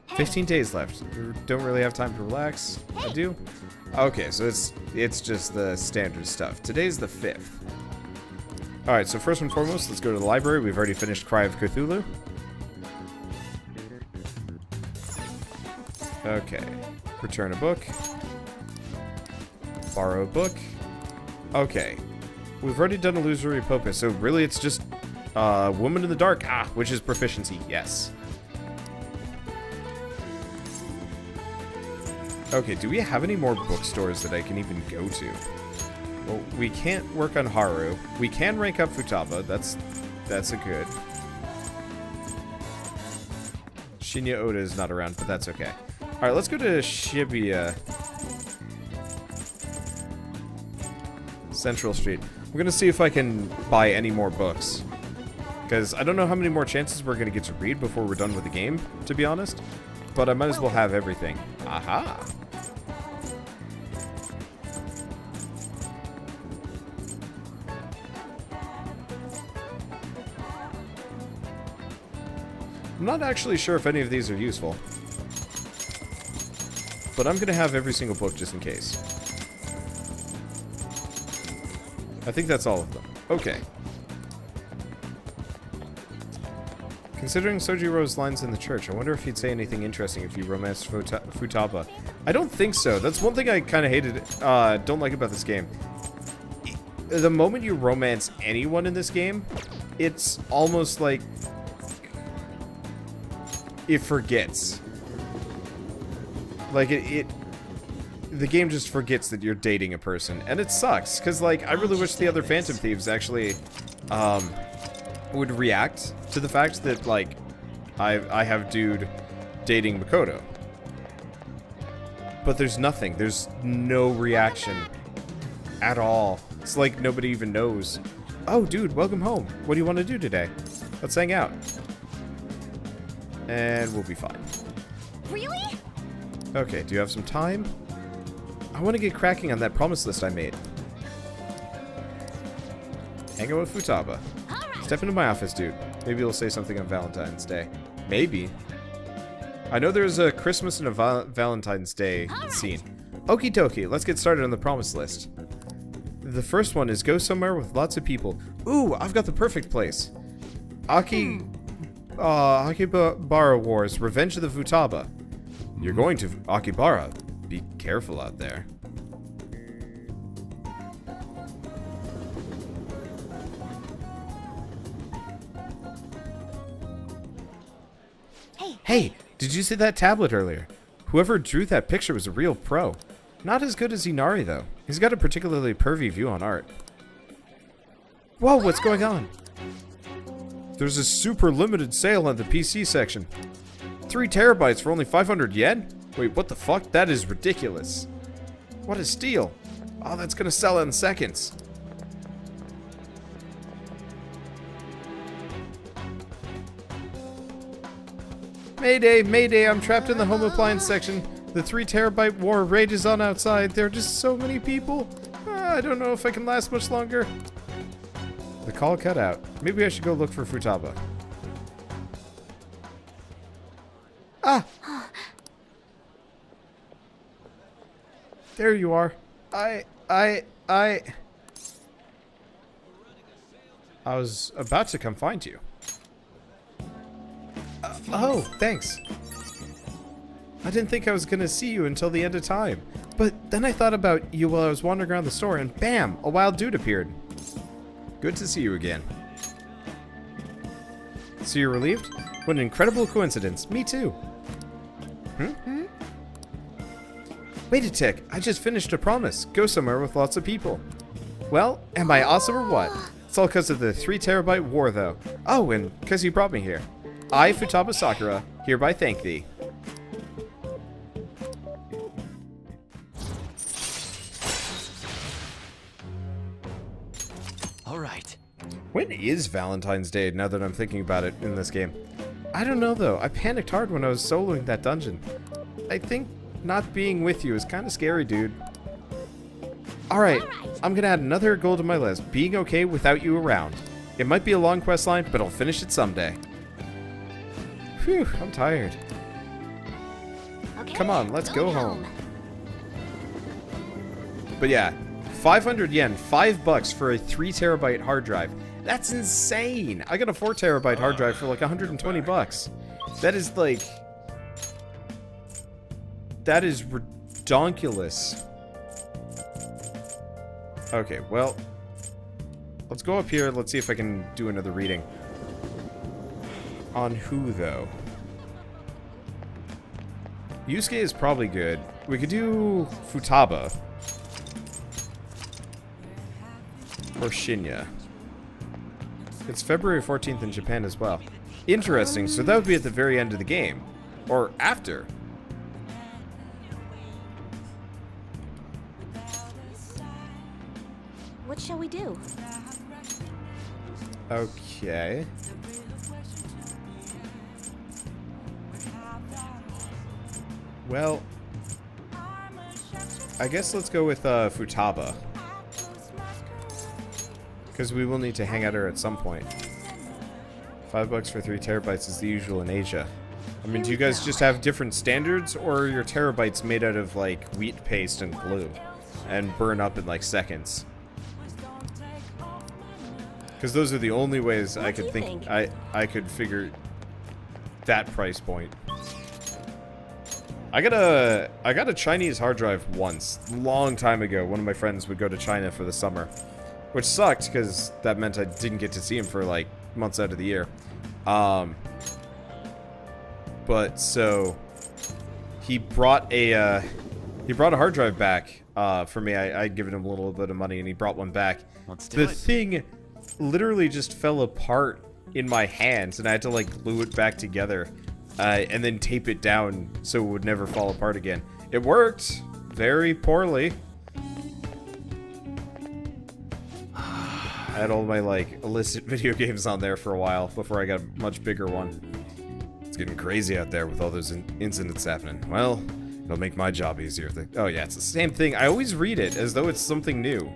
15 days left. Don't really have time to relax. I do? Okay, so it's just the standard stuff. Today's the 5th. Alright, so first and foremost, let's go to the library. We've already finished Cry of Cthulhu. Okay. Return a book. Borrow a book. Okay. We've already done Illusory Popa, so really it's just Woman in the Dark, which is proficiency, yes. Okay, do we have any more bookstores that I can even go to? Well, we can't work on Haru. We can rank up Futaba, that's a good. Shinya Oda is not around, but that's okay. Alright, let's go to Shibuya. Central Street. We're gonna see if I can buy any more books. Because I don't know how many more chances we're gonna get to read before we're done with the game, to be honest. But I might as well have everything. Aha! I'm not actually sure if any of these are useful. But I'm gonna have every single book just in case. I think that's all of them. Okay. Considering Sojiro's lines in the church, I wonder if he'd say anything interesting if you romanced Futaba. I don't think so. That's one thing I kind of hated, don't like about this game. The moment you romance anyone in this game, it's almost like it forgets. Like, the game just forgets that you're dating a person, and it sucks, because, like, I really wish the other Phantom Thieves actually, would react to the fact that, like, I have dude dating Makoto. But there's nothing. There's no reaction at all. It's like nobody even knows. Oh, dude, welcome home. What do you want to do today? Let's hang out. And we'll be fine. Really? Okay, do you have some time? I want to get cracking on that promise list I made. Hang out with Futaba. Right. Step into my office, dude. Maybe you'll say something on Valentine's Day. Maybe. I know there's a Christmas and a Valentine's Day scene. Okie dokie, let's get started on the promise list. The first one is go somewhere with lots of people. Ooh, I've got the perfect place. Akibara Wars, Revenge of the Futaba. You're going to Akibara. Be careful out there. Hey, did you see that tablet earlier? Whoever drew that picture was a real pro. Not as good as Inari, though. He's got a particularly pervy view on art. Whoa, what's going on? There's a super limited sale on the PC section. 3 terabytes for only 500 yen? Wait, what the fuck? That is ridiculous. What a steal. Oh, that's gonna sell in seconds. Mayday, mayday, I'm trapped in the home appliance section. The 3 terabyte war rages on outside. There are just so many people. I don't know if I can last much longer. The call cut out. Maybe I should go look for Futaba. Ah! There you are. I was about to come find you. Oh, thanks. I didn't think I was gonna see you until the end of time. But then I thought about you while I was wandering around the store and bam, a wild dude appeared. Good to see you again. So you're relieved? What an incredible coincidence. Me too. Wait a tick. I just finished a promise. Go somewhere with lots of people. Well, am I awesome or what? It's all because of the 3 terabyte war though. Oh, and because you brought me here. I, Futaba Sakura, hereby thank thee. Alright. When is Valentine's Day, now that I'm thinking about it in this game? I don't know though. I panicked hard when I was soloing that dungeon. I think not being with you is kind of scary, dude. Alright, I'm gonna add another goal to my list. Being okay without you around. It might be a long quest line, but I'll finish it someday. Phew, I'm tired. Okay, Come on, let's go going home. But yeah, 500 yen, $5 for a 3 terabyte hard drive. That's insane. I got a 4 terabyte hard drive for like 120 bucks. That is like, that is redonkulous. Okay, well, let's go up here. Let's see if I can do another reading. On who, though? Yusuke is probably good. We could do Futaba. Or Shinya. It's February 14th in Japan as well. Interesting, so that would be at the very end of the game. Or after. What shall we do? Okay. Well, I guess let's go with Futaba. Because we will need to hang out her at some point. $5 for 3 terabytes is the usual in Asia. I mean, do you guys just have different standards, or are your terabytes made out of, like, wheat paste and glue? And burn up in, like, seconds? Because those are the only ways I could think I could figure that price point. I got a Chinese hard drive once, long time ago. One of my friends would go to China for the summer, which sucked because that meant I didn't get to see him for like months out of the year. But so he brought a hard drive back for me. I'd given him a little bit of money, and he brought one back. The thing literally just fell apart in my hands, and I had to like glue it back together. And then tape it down so it would never fall apart again. It worked very poorly. I had all my like illicit video games on there for a while before I got a much bigger one. It's getting crazy out there with all those incidents happening. Well, it'll make my job easier. Oh yeah, it's the same thing. I always read it as though it's something new.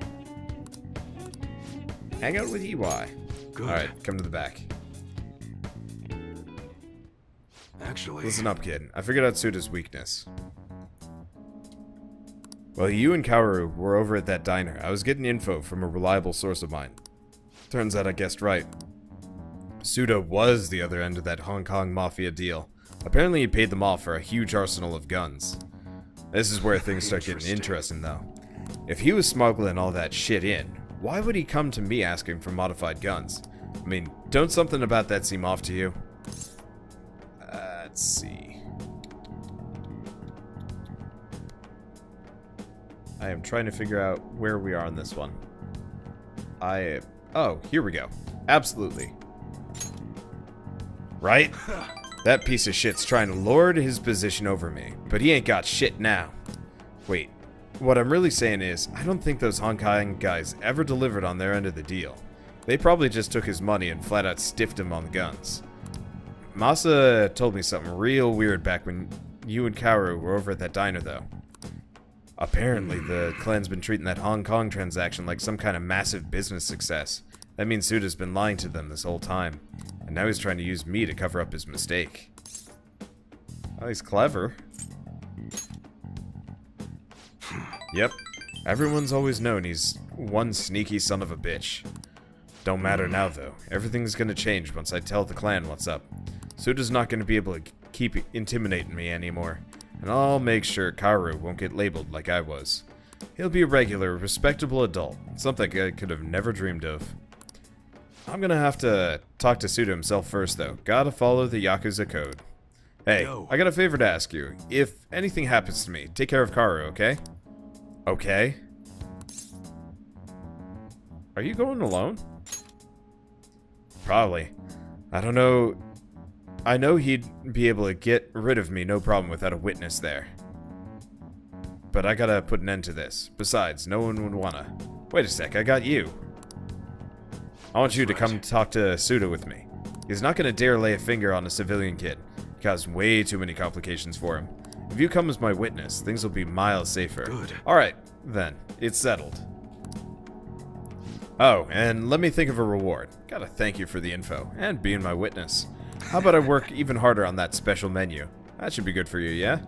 Hang out with EY. Good. Alright, come to the back. Actually, listen up, kid. I figured out Suda's weakness. Well, you and Kaoru were over at that diner. I was getting info from a reliable source of mine. Turns out I guessed right. Suda was the other end of that Hong Kong mafia deal. Apparently he paid them off for a huge arsenal of guns. This is where things start getting interesting, though. If he was smuggling all that shit in, why would he come to me asking for modified guns? I mean, don't something about that seem off to you? Let's see. I am trying to figure out where we are on this one. Oh, here we go. Absolutely. Right? That piece of shit's trying to lord his position over me, but he ain't got shit now. Wait, what I'm really saying is, I don't think those Hong Kong guys ever delivered on their end of the deal. They probably just took his money and flat out stiffed him on the guns. Masa told me something real weird back when you and Kaoru were over at that diner, though. Apparently, the clan's been treating that Hong Kong transaction like some kind of massive business success. That means Suda's been lying to them this whole time. And now he's trying to use me to cover up his mistake. Oh, he's clever. Yep. Everyone's always known he's one sneaky son of a bitch. Don't matter now, though. Everything's gonna change once I tell the clan what's up. Suda's not gonna be able to keep intimidating me anymore. And I'll make sure Kaoru won't get labeled like I was. He'll be a regular, respectable adult. Something I could have never dreamed of. I'm gonna have to talk to Suda himself first, though. Gotta follow the Yakuza code. Hey, I got a favor to ask you. If anything happens to me, take care of Kaoru, okay? Okay? Are you going alone? Probably. I don't know. I know he'd be able to get rid of me no problem without a witness there. But I gotta put an end to this. Besides, no one would wanna. Wait a sec, I got you. I want you to come talk to Suda with me. He's not gonna dare lay a finger on a civilian kid. It caused way too many complications for him. If you come as my witness, things will be miles safer. Good. Alright, then. It's settled. Oh, and let me think of a reward. Gotta thank you for the info, and being my witness. How about I work even harder on that special menu? That should be good for you, yeah?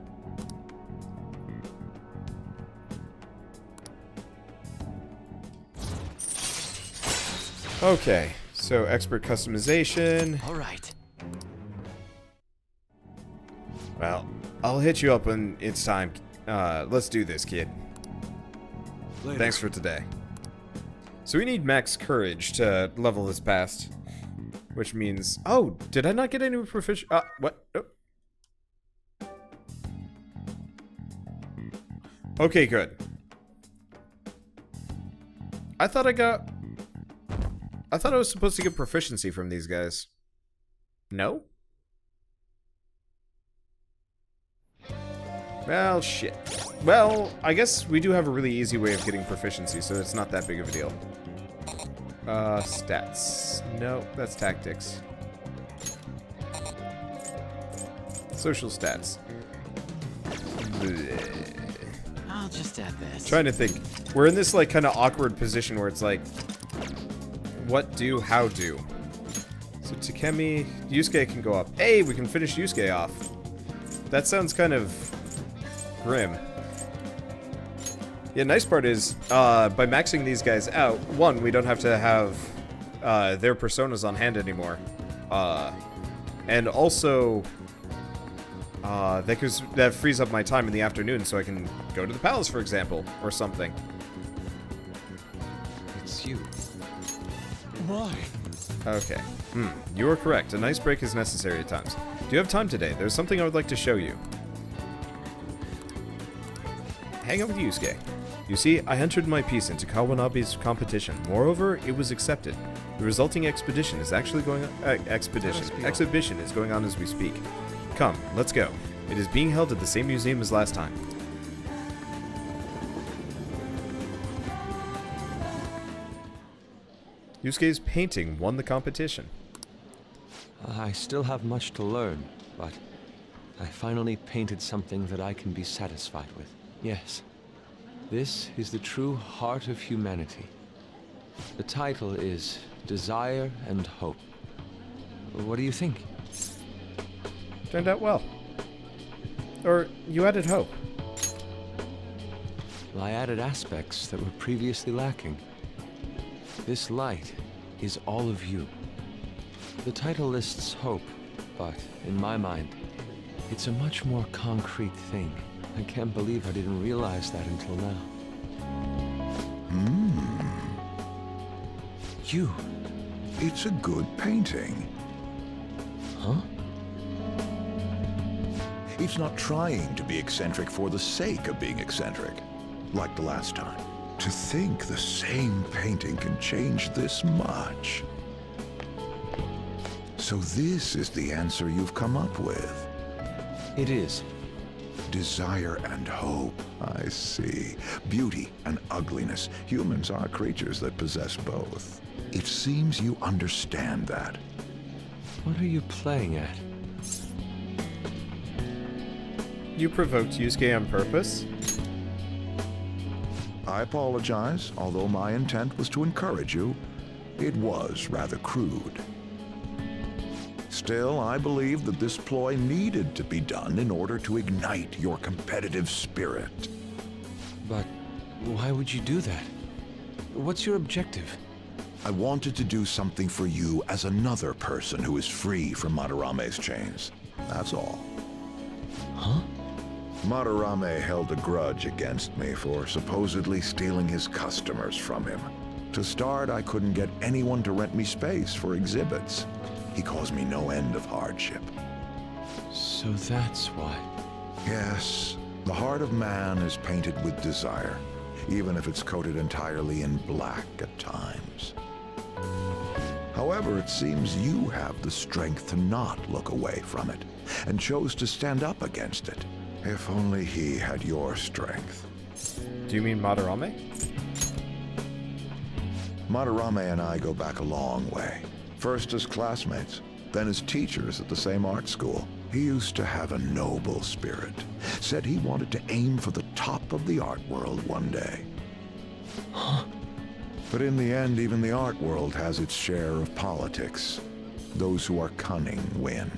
Okay, so expert customization. All right. Well, I'll hit you up when it's time. Let's do this, kid. Later. Thanks for today. So we need max courage to level this past. Which means... Oh, did I not get any proficient... what? Oh. Okay, good. I thought I was supposed to get proficiency from these guys. No? Well, shit. Well, I guess we do have a really easy way of getting proficiency, so it's not that big of a deal. Stats. No, that's tactics. Social stats. Blech. I'll just add this. Trying to think. We're in this, like, kind of awkward position where it's like, what do, how do. So Takemi, Yusuke can go up. Hey, we can finish Yusuke off. That sounds kind of grim. Yeah, nice part is, by maxing these guys out, one, we don't have to have their personas on hand anymore. And also, that frees up my time in the afternoon so I can go to the palace, for example, or something. It's you. Why? Okay. You are correct. A nice break is necessary at times. Do you have time today? There's something I would like to show you. Hang out with Yusuke. You see, I entered my piece into Kawanabe's competition. Moreover, it was accepted. The resulting exhibition is actually going on. Exhibition is going on as we speak. Come, let's go. It is being held at the same museum as last time. Yusuke's painting won the competition. I still have much to learn, but I finally painted something that I can be satisfied with. Yes, this is the true heart of humanity. The title is Desire and Hope. What do you think? Turned out well. Or, you added hope. I added aspects that were previously lacking. This light is all of you. The title lists hope, but in my mind, it's a much more concrete thing. I can't believe I didn't realize that until now. You. It's a good painting. Huh? It's not trying to be eccentric for the sake of being eccentric, like the last time. To think the same painting can change this much. So this is the answer you've come up with. It is. Desire and hope. I see. Beauty and ugliness. Humans are creatures that possess both. It seems you understand that. What are you playing at? You provoked Yusuke on purpose? I apologize, although my intent was to encourage you. It was rather crude. Still, I believe that this ploy needed to be done in order to ignite your competitive spirit. But why would you do that? What's your objective? I wanted to do something for you as another person who is free from Madarame's chains. That's all. Huh? Madarame held a grudge against me for supposedly stealing his customers from him. To start, I couldn't get anyone to rent me space for exhibits. He caused me no end of hardship. So that's why. Yes, the heart of man is painted with desire, even if it's coated entirely in black at times. However, it seems you have the strength to not look away from it, and chose to stand up against it. If only he had your strength. Do you mean Madarame? Madarame and I go back a long way. First as classmates, then as teachers at the same art school. He used to have a noble spirit. Said he wanted to aim for the top of the art world one day. Huh? But in the end, even the art world has its share of politics. Those who are cunning win.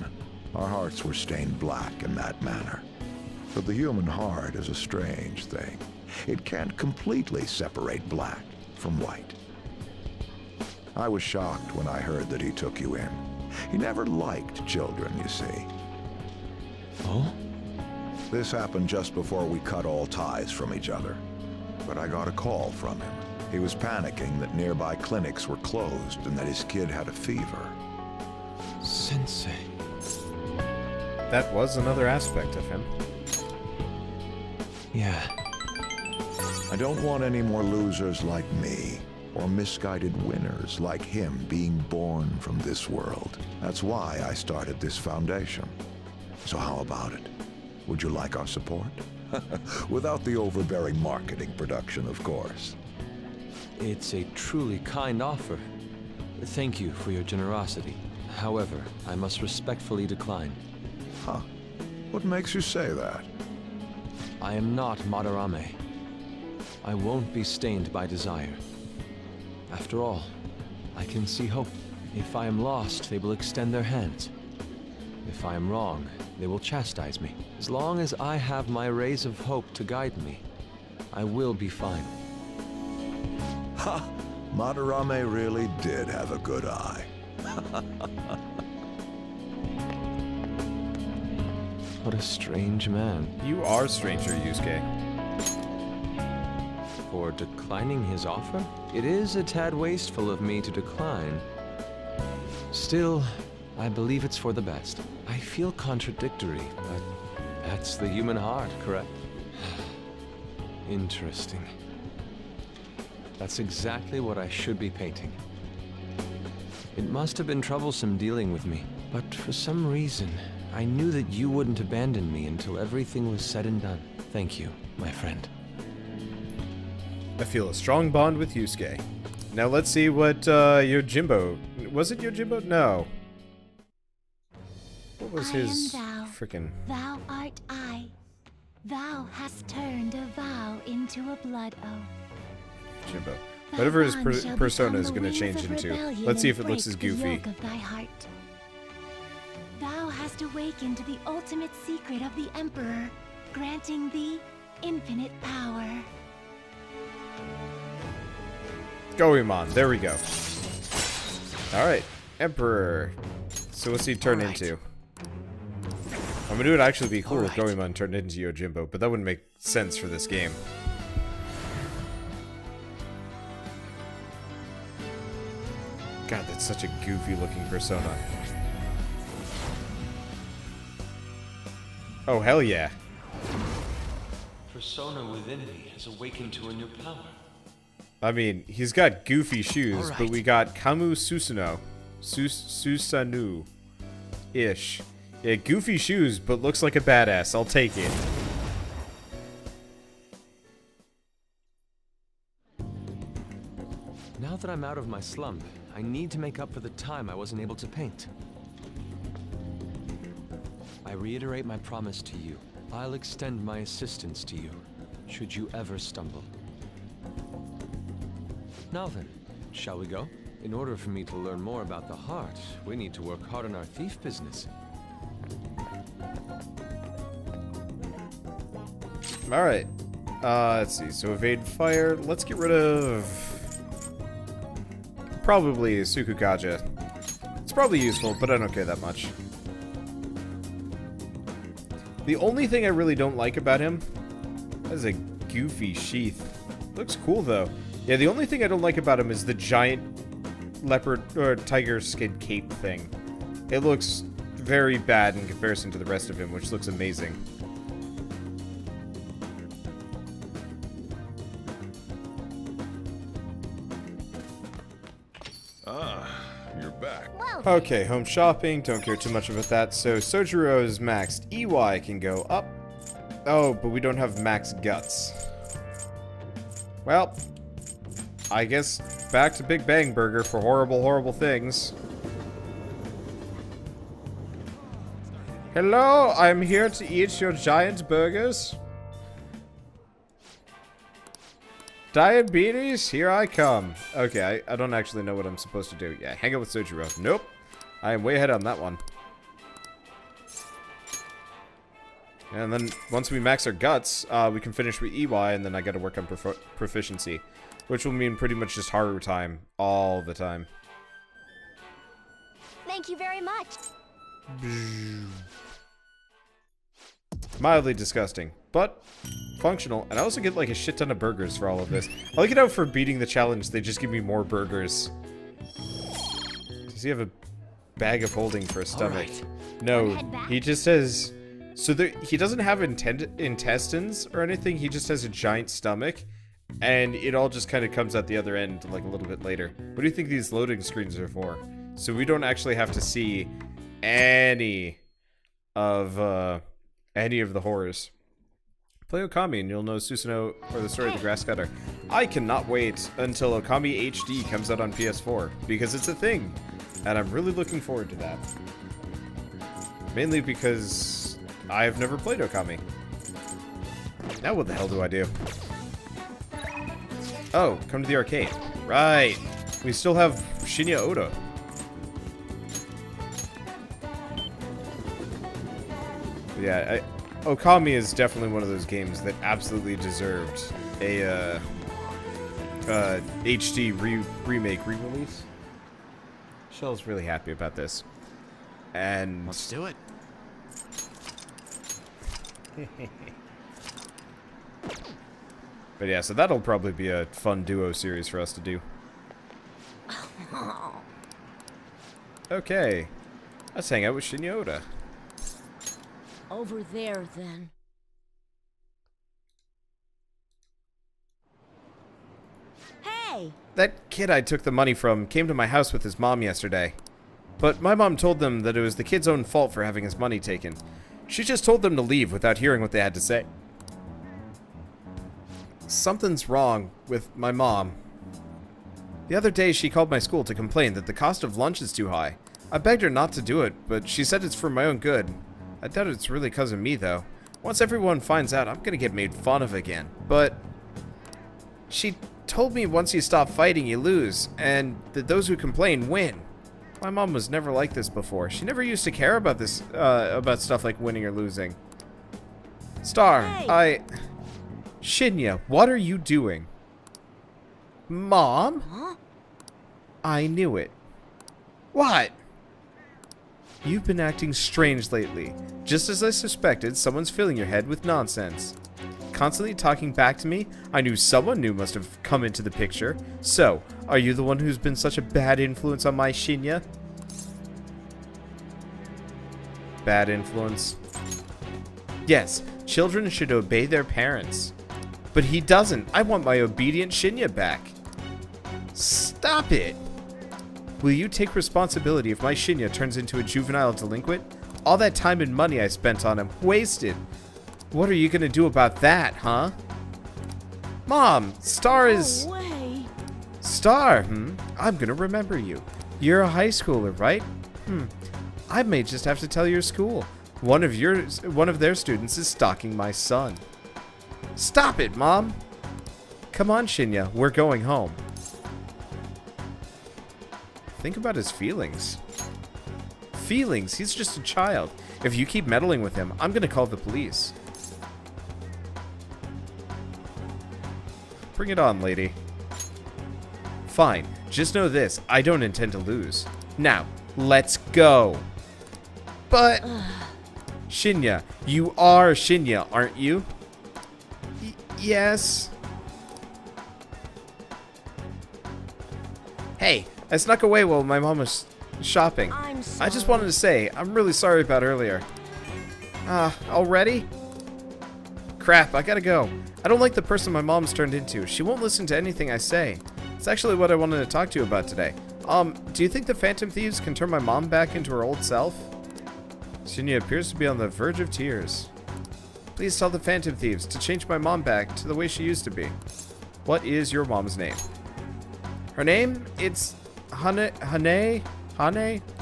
Our hearts were stained black in that manner. But the human heart is a strange thing. It can't completely separate black from white. I was shocked when I heard that he took you in. He never liked children, you see. Oh? This happened just before we cut all ties from each other. But I got a call from him. He was panicking that nearby clinics were closed and that his kid had a fever. Sensei. That was another aspect of him. Yeah. I don't want any more losers like me, or misguided winners like him being born from this world. That's why I started this foundation. So how about it? Would you like our support? Without the overbearing marketing production, of course. It's a truly kind offer. Thank you for your generosity. However, I must respectfully decline. Huh. What makes you say that? I am not Madarame. I won't be stained by desire. After all, I can see hope. If I am lost, they will extend their hands. If I am wrong, they will chastise me. As long as I have my rays of hope to guide me, I will be fine. Ha! Madarame really did have a good eye. What a strange man. You are stranger, Yusuke. For declining his offer? It is a tad wasteful of me to decline. Still, I believe it's for the best. I feel contradictory, but that's the human heart, correct? Interesting. That's exactly what I should be painting. It must have been troublesome dealing with me, but for some reason, I knew that you wouldn't abandon me until everything was said and done. Thank you, my friend. I feel a strong bond with Yusuke. Now let's see what Yojimbo... Was it Yojimbo? No. What was his frickin'... Thou art I. Thou hast turned a vow into a blood oath. Yojimbo. Whatever his persona is going to change into. Let's see if it looks as goofy. Thou hast awakened the ultimate secret of the Emperor, granting thee infinite power. Goemon, there we go. Alright, Emperor. So what's he turn into? I mean, it would actually be cool if Goemon turned into Yojimbo, but that wouldn't make sense for this game. God, that's such a goofy looking persona. Oh, hell yeah. Persona within me has awakened to a new power. I mean, he's got goofy shoes, but we got Kamu Susanoo. Susanu-ish. Yeah, goofy shoes, but looks like a badass. I'll take it. Now that I'm out of my slump, I need to make up for the time I wasn't able to paint. I reiterate my promise to you. I'll extend my assistance to you, should you ever stumble. Now then, shall we go? In order for me to learn more about the heart, we need to work hard on our thief business. Alright. Let's see. So evade fire. Let's get rid of... probably Sukukaja. It's probably useful, but I don't care that much. The only thing I really don't like about him... That is a goofy sheath. Looks cool, though. Yeah, the only thing I don't like about him is the giant leopard or tiger skin cape thing. It looks very bad in comparison to the rest of him, which looks amazing. Ah, you're back. Okay, home shopping. Don't care too much about that. So Sojiro is maxed. EY can go up. Oh, but we don't have max guts. Well, I guess back to Big Bang Burger for horrible, horrible things. Hello, I'm here to eat your giant burgers. Diabetes, here I come. Okay, I don't actually know what I'm supposed to do. Yeah, hang out with Sojiro. Nope. I am way ahead on that one. And then, once we max our guts, we can finish with EY, and then I gotta work on proficiency. Which will mean pretty much just Haru time all the time. Thank you very much. Mildly disgusting, but functional. And I also get like a shit ton of burgers for all of this. I like it how for beating the challenge, they just give me more burgers. Does he have a bag of holding for a stomach? Right. No, he just has... So there, he doesn't have intestines or anything. He just has a giant stomach. And it all just kind of comes out the other end like a little bit later. What do you think these loading screens are for? So we don't actually have to see any of the horrors. Play Okami and you'll know Susanoo or the story of the grass cutter. I cannot wait until Okami HD comes out on PS4 because it's a thing. And I'm really looking forward to that. Mainly because I've never played Okami. Now what the hell do I do? Oh, come to the arcade. Right. We still have Shinya Oda. Yeah, Okami is definitely one of those games that absolutely deserved a HD remake re-release. Shell's really happy about this. And Let's do it. But yeah, so that'll probably be a fun duo series for us to do. Okay. Let's hang out with Shinya Oda. Over there, then. Hey! That kid I took the money from came to my house with his mom yesterday. But my mom told them that it was the kid's own fault for having his money taken. She just told them to leave without hearing what they had to say. Something's wrong with my mom. The other day she called my school to complain that the cost of lunch is too high. I begged her not to do it, but she said it's for my own good. I doubt it's really because of me, though. Once everyone finds out, I'm gonna get made fun of again. But she told me once you stop fighting, you lose, and that those who complain win. My mom was never like this before. She never used to care about this, about stuff like winning or losing. Star, Hey. Shinya, what are you doing? Mom? Huh? I knew it. What? You've been acting strange lately. Just as I suspected, someone's filling your head with nonsense. Constantly talking back to me, I knew someone new must have come into the picture. So, are you the one who's been such a bad influence on my Shinya? Bad influence? Yes, children should obey their parents. But he doesn't. I want my obedient Shinya back. Stop it! Will you take responsibility if my Shinya turns into a juvenile delinquent? All that time and money I spent on him, wasted. What are you gonna do about that, huh? Mom, Star is... No way. Star, I'm gonna remember you. You're a high schooler, right? I may just have to tell your school. One of their students is stalking my son. Stop it, Mom! Come on, Shinya, we're going home. Think about his feelings. Feelings? He's just a child. If you keep meddling with him, I'm gonna call the police. Bring it on, lady. Fine. Just know this. I don't intend to lose. Now, let's go. But... Shinya, you are Shinya, aren't you? Yes. Hey, I snuck away while my mom was shopping. I'm I just sorry. wanted to say, I'm really sorry about earlier. Already? Crap, I gotta go. I don't like the person my mom's turned into. She won't listen to anything I say. It's actually what I wanted to talk to you about today. Do you think the Phantom Thieves can turn my mom back into her old self? Shinya appears to be on the verge of tears. Please tell the Phantom Thieves to change my mom back to the way she used to be. What is your mom's name? Her name? It's Hane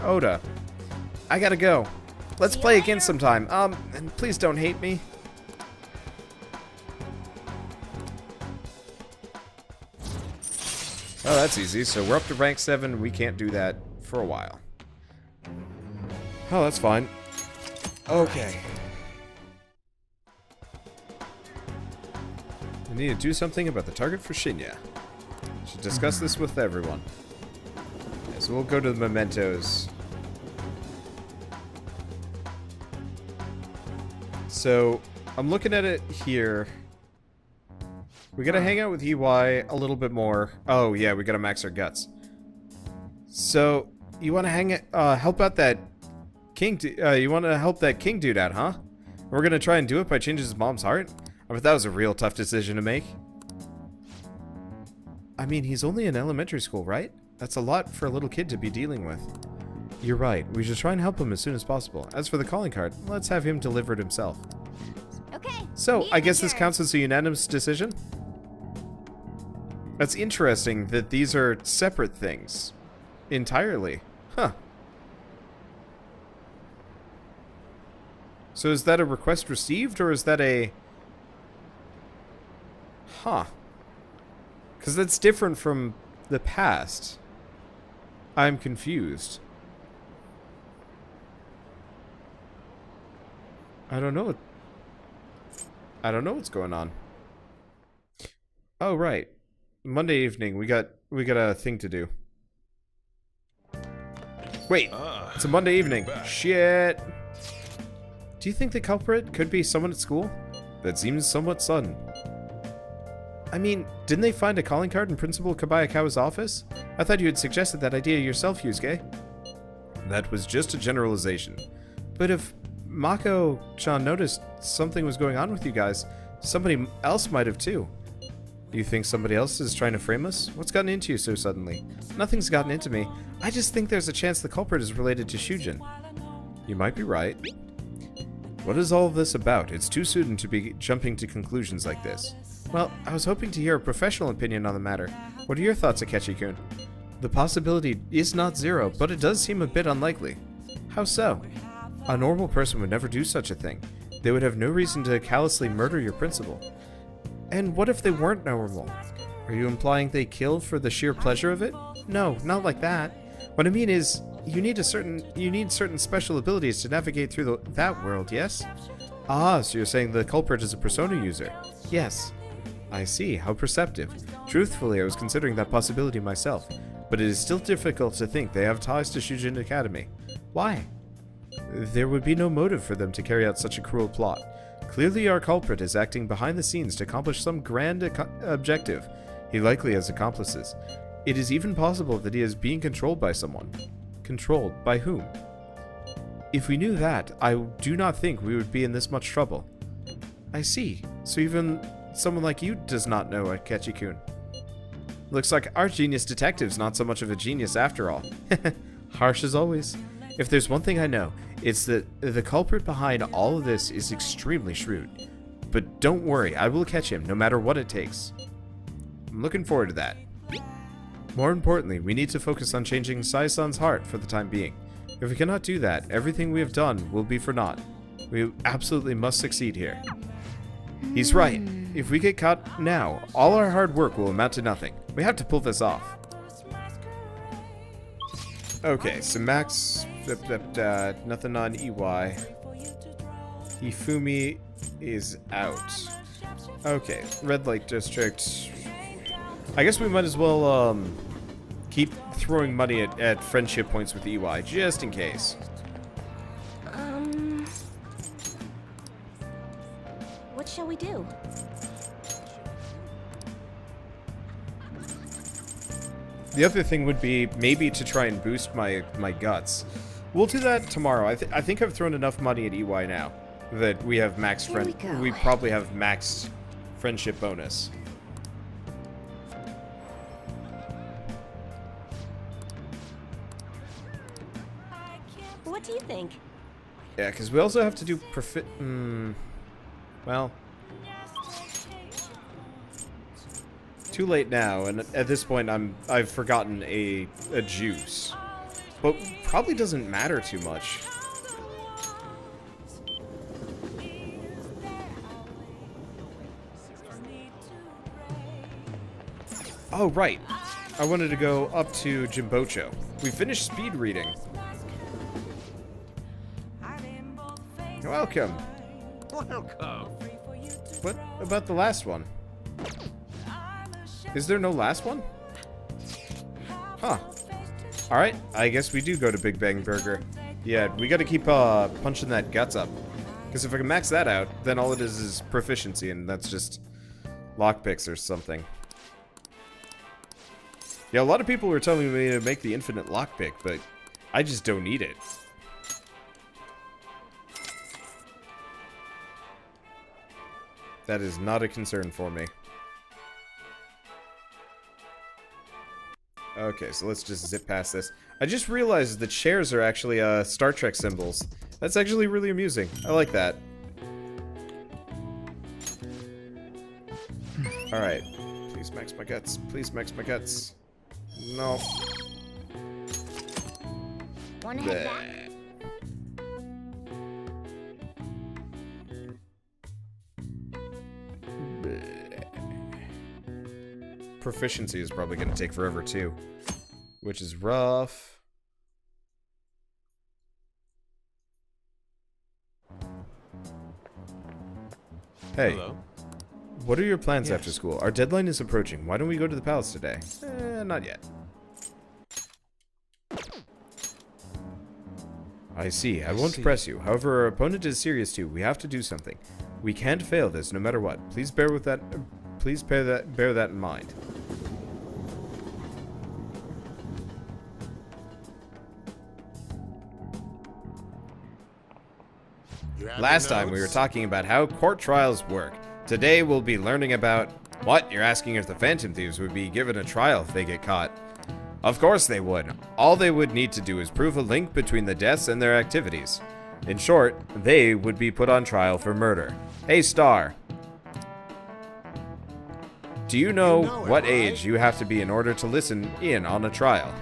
Oda. I gotta go. Let's play again sometime. And please don't hate me. Oh, that's easy. So we're up to rank 7. We can't do that for a while. Oh, that's fine. Okay. I need to do something about the target for Shinya. Should discuss this with everyone. Okay, so we'll go to the mementos So, I'm looking at it here. We gotta hang out with EY a little bit more. Oh, yeah, we gotta max our guts. So, you wanna help out that king, you wanna help that king dude out, huh? We're gonna try and do it by changing his mom's heart? I bet that was a real tough decision to make. I mean, he's only in elementary school, right? That's a lot for a little kid to be dealing with. You're right. We should try and help him as soon as possible. As for the calling card, let's have him deliver it himself. Okay. So, I guess this turn. counts as a unanimous decision? That's interesting that these are separate things. Entirely. Huh. So is that a request received, or is that a... Huh. Because that's different from the past. I'm confused. I don't know what's going on. Oh, right. Monday evening, we got a thing to do. Wait, it's a Monday evening. Shit. Do you think the culprit could be someone at school? That seems somewhat sudden. I mean, didn't they find a calling card in Principal Kabayakawa's office? I thought you had suggested that idea yourself, Yusuke. That was just a generalization. But if Mako-chan noticed something was going on with you guys, somebody else might have too. You think somebody else is trying to frame us? What's gotten into you so suddenly? Nothing's gotten into me. I just think there's a chance the culprit is related to Shujin. You might be right. What is all of this about? It's too soon to be jumping to conclusions like this. Well, I was hoping to hear a professional opinion on the matter. What are your thoughts, Akechi-kun? The possibility is not zero, but it does seem a bit unlikely. How so? A normal person would never do such a thing. They would have no reason to callously murder your principal. And what if they weren't normal? Are you implying they kill for the sheer pleasure of it? No, not like that. What I mean is, you need certain special abilities to navigate through that world, yes? Ah, so you're saying the culprit is a Persona user? Yes. I see, how perceptive. Truthfully, I was considering that possibility myself, but it is still difficult to think they have ties to Shujin Academy. Why? There would be no motive for them to carry out such a cruel plot. Clearly our culprit is acting behind the scenes to accomplish some grand objective. He likely has accomplices. It is even possible that he is being controlled by someone. Controlled by whom? If we knew that, I do not think we would be in this much trouble. I see. So even someone like you does not know Akechi-kun. Looks like our genius detective's not so much of a genius after all. Harsh as always. If there's one thing I know, it's that the culprit behind all of this is extremely shrewd. But don't worry, I will catch him no matter what it takes. I'm looking forward to that. More importantly, we need to focus on changing Sai-san's heart for the time being. If we cannot do that, everything we have done will be for naught. We absolutely must succeed here. He's right. If we get caught now, all our hard work will amount to nothing. We have to pull this off. Okay, so Max... nothing on EY. Hifumi is out. Okay, red light district. I guess we might as well keep throwing money at friendship points with EY, just in case. What shall we do? The other thing would be maybe to try and boost my guts. We'll do that tomorrow. I think I've thrown enough money at EY now that we have max friend. We probably have max friendship bonus. What do you think? Yeah, because we also have to do well, too late now, and at this point I've forgotten a juice, but probably doesn't matter too much. Oh right, I wanted to go up to Jimbocho. We finished speed reading. Welcome. Welcome. What about the last one? Is there no last one? Huh. Alright, I guess we do go to Big Bang Burger. Yeah, we gotta keep punching that guts up. Because if I can max that out, then all it is proficiency, and that's just lockpicks or something. Yeah, a lot of people were telling me to make the infinite lockpick, but I just don't need it. That is not a concern for me. Okay, so let's just zip past this. I just realized the chairs are actually Star Trek symbols. That's actually really amusing. I like that. Alright. Please max my guts. Please max my guts. No. Wanna head back? Proficiency is probably going to take forever too, which is rough. Hey, Hello? what are your plans Yes. after school? Our deadline is approaching. Why don't we go to the palace today? Not yet. I see. I won't see. press you. However, our opponent is serious too. We have to do something. We can't fail this no matter what. Please bear with that. Please bear that in mind. Last time we were talking about how court trials work. Today we'll be learning about what? You're asking if the Phantom Thieves would be given a trial if they get caught. Of course they would. All they would need to do is prove a link between the deaths and their activities. In short, they would be put on trial for murder. Hey, Star. Do you know what age you have to be in order to listen in on a trial?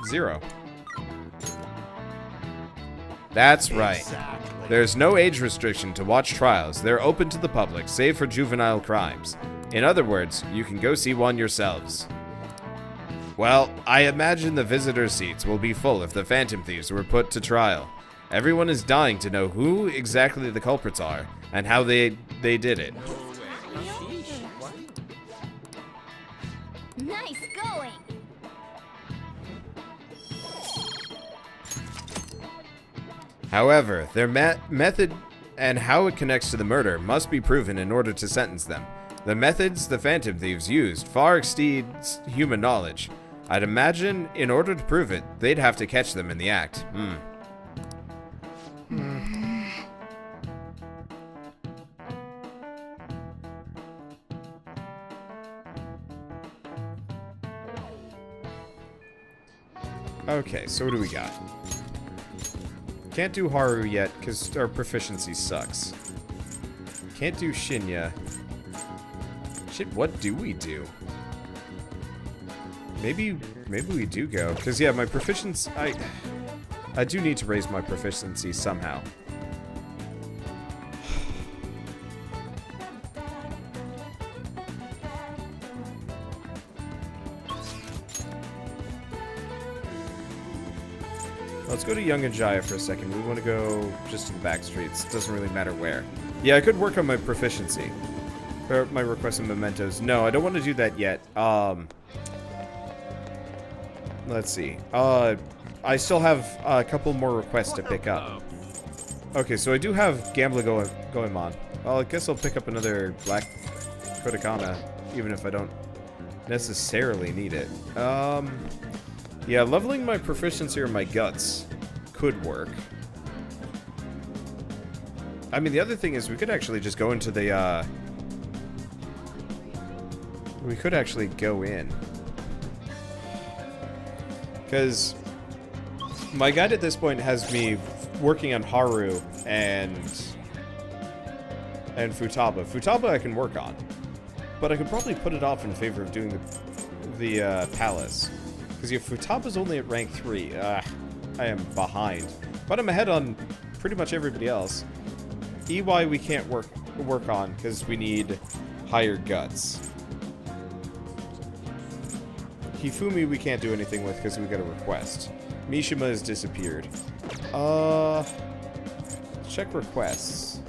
0. That's right. There's no age restriction to watch trials. They're open to the public, save for juvenile crimes. In other words, you can go see one yourselves. Well, I imagine the visitor seats will be full if the Phantom Thieves were put to trial. Everyone is dying to know who exactly the culprits are and how they did it. Nice going! However, their method and how it connects to the murder must be proven in order to sentence them. The methods the Phantom Thieves used far exceeds human knowledge. I'd imagine, in order to prove it, they'd have to catch them in the act. Okay, so what do we got? Can't do Haru yet, because our proficiency sucks. Can't do Shinya. Shit, what do we do? Maybe we do go, because yeah, my proficiency, I do need to raise my proficiency somehow. Let's go to Young and Jaya for a second. We want to go just to the back streets. Doesn't really matter where. Yeah, I could work on my proficiency. Or my request of mementos. No, I don't want to do that yet. Let's see. I still have a couple more requests to pick up. Okay, so I do have gambling going on. Well, I guess I'll pick up another Black Kodakana, even if I don't necessarily need it. Yeah, leveling my proficiency or my guts could work. I mean, the other thing is we could actually just go into the, we could actually go in. Because my guide at this point has me working on Haru and Futaba. Futaba I can work on. But I could probably put it off in favor of doing the palace. Because if Futaba's only at rank 3, I am behind. But I'm ahead on pretty much everybody else. EY we can't work on because we need higher guts. Hifumi we can't do anything with because we got a request. Mishima has disappeared. Check requests.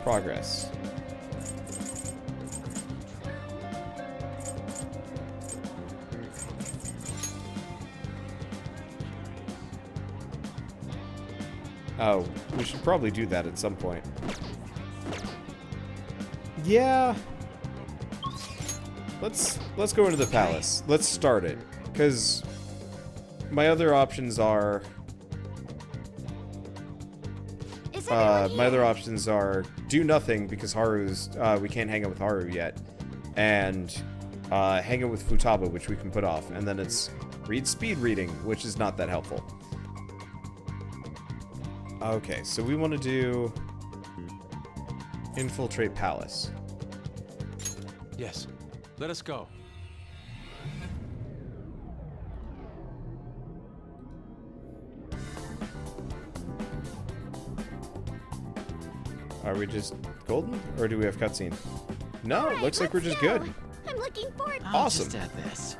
Progress. Oh, we should probably do that at some point. Yeah. Let's go into the palace. Let's start it, because my other options are do nothing because Haru's we can't hang out with Haru yet, and hang out with Futaba, which we can put off, and then it's read speed reading, which is not that helpful. Okay, so we want to do infiltrate palace. Yes. Let us go. Are we just golden, or do we have cutscene? No, Alright, looks like we're let's just go. good. I'm looking forward. I'll Awesome. just add this.